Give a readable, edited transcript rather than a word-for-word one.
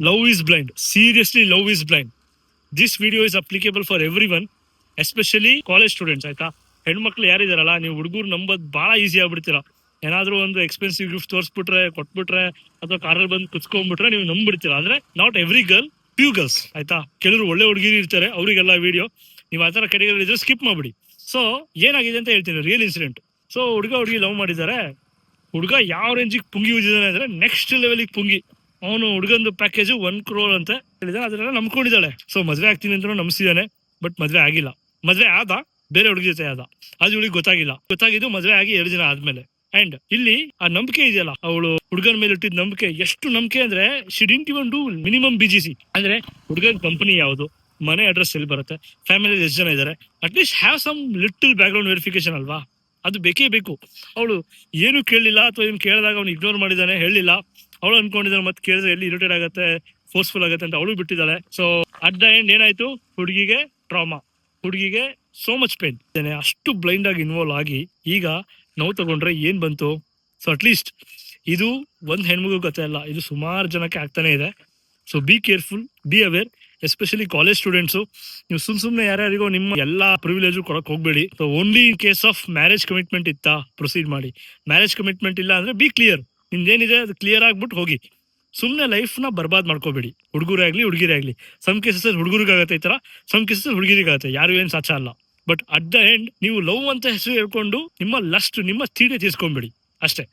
Love is blind. Seriously love is blind. This video is applicable for every one, especially college students. ಆಯ್ತಾ, ಹೆಣ್ಮಕ್ಳು ಯಾರಿದಾರಲ್ಲ, ನೀವು ಹುಡುಗರು ನಂಬೋದು ಬಹಳ ಈಸಿ ಆಗ್ಬಿಡ್ತೀರಾ. ಏನಾದ್ರೂ ಒಂದು ಎಕ್ಸ್ಪೆನ್ಸಿವ್ ಗಿಫ್ಟ್ ತೋರಿಸ್ಬಿಟ್ರೆ, ಕೊಟ್ಬಿಟ್ರೆ, ಅಥವಾ ಕಾರಲ್ಲಿ ಬಂದು ಕುತ್ಕೊಂಡ್ಬಿಟ್ರೆ ನೀವು ನಂಬಿಡ್ತೀರಾ. ಅಂದ್ರೆ not every girl, few girls. ಆಯ್ತಾ, ಕೆಲವರು ಒಳ್ಳೆ ಹುಡುಗಿರು ಇರ್ತಾರೆ, ಅವರಿಗೆಲ್ಲ ವಿಡಿಯೋ ನೀವು ಆ ತರ ಕೆಟಗರಿ ಇದ್ರೆ ಸ್ಕಿಪ್ ಮಾಡ್ಬಿಡಿ. ಸೊ ಏನಾಗಿದೆ ಅಂತ ಹೇಳ್ತೀನಿ, ರಿಯಲ್ ಇನ್ಸಿಡೆಂಟ್. ಸೊ ಹುಡುಗಿ ಲವ್ ಮಾಡಿದ್ದಾರೆ. ಹುಡುಗ ಯಾವ ರೇಂಜಿಗೆ ಪುಂಗಿ ಉಜಿದಾನೆ ಅಂದ್ರೆ ನೆಕ್ಸ್ಟ್ ಲೆವೆಲಿಗೆ ಪುಂಗಿ. ಅವನು ಹುಡುಗಂದು ಪ್ಯಾಕೇಜ್ 1 crore ಅಂತ ಹೇಳಿದಾನೆ. ಅದನ್ನೆಲ್ಲ ನಂಬ್ಕೊಂಡಿದ್ದಾಳೆ. ಸೊ ಮದ್ವೆ ಆಗ್ತೀನಿ ಅಂತ ನಂಬಿಸಿದಾನೆ, ಬಟ್ ಮದ್ವೆ ಆಗಿಲ್ಲ. ಮದ್ವೆ ಆದ, ಬೇರೆ ಹುಡುಗಿ ಜೊತೆ ಆದ. ಅದು ಇವಳಿಗೆ ಗೊತ್ತಾಗಿದ್ದು ಮದ್ವೆ ಆಗಿ 2 ದಿನ ಆದ್ಮೇಲೆ. ಅಂಡ್ ಇಲ್ಲಿ ಆ ನಂಬಿಕೆ ಇದೆಯಲ್ಲ, ಅವಳು ಹುಡುಗನ ಮೇಲೆ ಇಟ್ಟಿದ್ದ ನಂಬಿಕೆ, ಎಷ್ಟು ನಂಬಿಕೆ ಅಂದ್ರೆ she didn't even do minimum BGC. ಅಂದ್ರೆ ಹುಡುಗನ ಕಂಪನಿ ಯಾವುದು, ಮನೆ ಅಡ್ರೆಸ್ ಎಲ್ಲಿ ಬರುತ್ತೆ, ಫ್ಯಾಮಿಲಿ ಎಷ್ಟು ಜನ ಇದಾರೆ, at least have some little background verification ಅಲ್ವಾ. ಅದು ಬೇಕೇ ಬೇಕು. ಅವಳು ಏನು ಕೇಳಲಿಲ್ಲ, ಅಥವಾ ಇವ್ನು ಕೇಳಿದಾಗ ಅವ್ನು ಇಗ್ನೋರ್ ಮಾಡಿದಾನೆ, ಹೇಳಿಲ್ಲ. ಅವಳು ಅನ್ಕೊಂಡಿದ್ದಾನೆ ಮತ್ತೆ ಕೇಳಿದ್ರೆ ಎಲ್ಲಿ ಇರಿಟೇಟ್ ಆಗುತ್ತೆ, ಫೋರ್ಸ್ಫುಲ್ ಆಗುತ್ತೆ ಅಂತ ಅವಳು ಬಿಟ್ಟಿದ್ದಾಳೆ. ಸೊ ಅಟ್ ದ ಎಂಡ್ ಏನಾಯ್ತು, ಹುಡುಗಿಗೆ ಟ್ರಾಮಾ, ಹುಡುಗಿಗೆ ಸೋ ಮಚ್ ಪೇನ್. ಅಷ್ಟು ಬ್ಲೈಂಡ್ ಆಗಿ ಇನ್ವಾಲ್ವ್ ಆಗಿ ಈಗ ನೋವು ತಗೊಂಡ್ರೆ ಏನ್ ಬಂತು. ಸೊ ಅಟ್ಲೀಸ್ಟ್ ಇದು ಒಂದ್ ಹೆಣ್ಮಗು ಕಥೆ ಅಲ್ಲ, ಇದು ಸುಮಾರು ಜನಕ್ಕೆ ಆಗ್ತಾನೆ ಇದೆ. So be careful, be aware, especially college students. ನೀವು ಸುಮ್ನೆ ಯಾರ್ಯಾರಿಗೋ ನಿಮ್ಮ ಎಲ್ಲಾ ಪ್ರಿವಿಲೇಜು ಕೊಡಕ್ ಹೋಗ್ಬೇಡಿ. So only in case of marriage commitment ಇತ್ತಾ ಪ್ರೊಸೀಡ್ ಮಾಡಿ. ಮ್ಯಾರೇಜ್ ಕಮಿಟ್ಮೆಂಟ್ ಇಲ್ಲ ಅಂದ್ರೆ ಬಿ ಕ್ಲಿಯರ್, ನಿಮ್ದೇನಿದೆ ಅದು ಕ್ಲಿಯರ್ ಆಗ್ಬಿಟ್ಟು ಹೋಗಿ. ಸುಮ್ನೆ ಲೈಫ್ ನ ಬರ್ಬಾದ್ ಮಾಡ್ಕೋಬೇಡಿ, ಹುಡುಗರೇ ಆಗ್ಲಿ ಹುಡುಗಿರೇ ಆಗ್ಲಿ. ಸಮ್ ಕೇಸಸ್ ಹುಡುಗರಿಗಾಗತ್ತೆ ಈ ತರ, ಸಮ್ ಕೇಸಸ್ ಹುಡುಗಿರಿಗಾಗತ್ತೆ. ಯಾರು ಏನ್ ಸಾಚ ಅಲ್ಲ. ಬಟ್ ಅಟ್ ದ ಎಂಡ್ ನೀವು ಲವ್ ಅಂತ ಹೆಸರು ಹೇಳ್ಕೊಂಡು ನಿಮ್ಮ ಲಸ್ಟ್, ನಿಮ್ಮ ತೀಡೆ ತೀರ್ಸ್ಕೊಂಡ್ಬಿಡಿ ಅಷ್ಟೇ.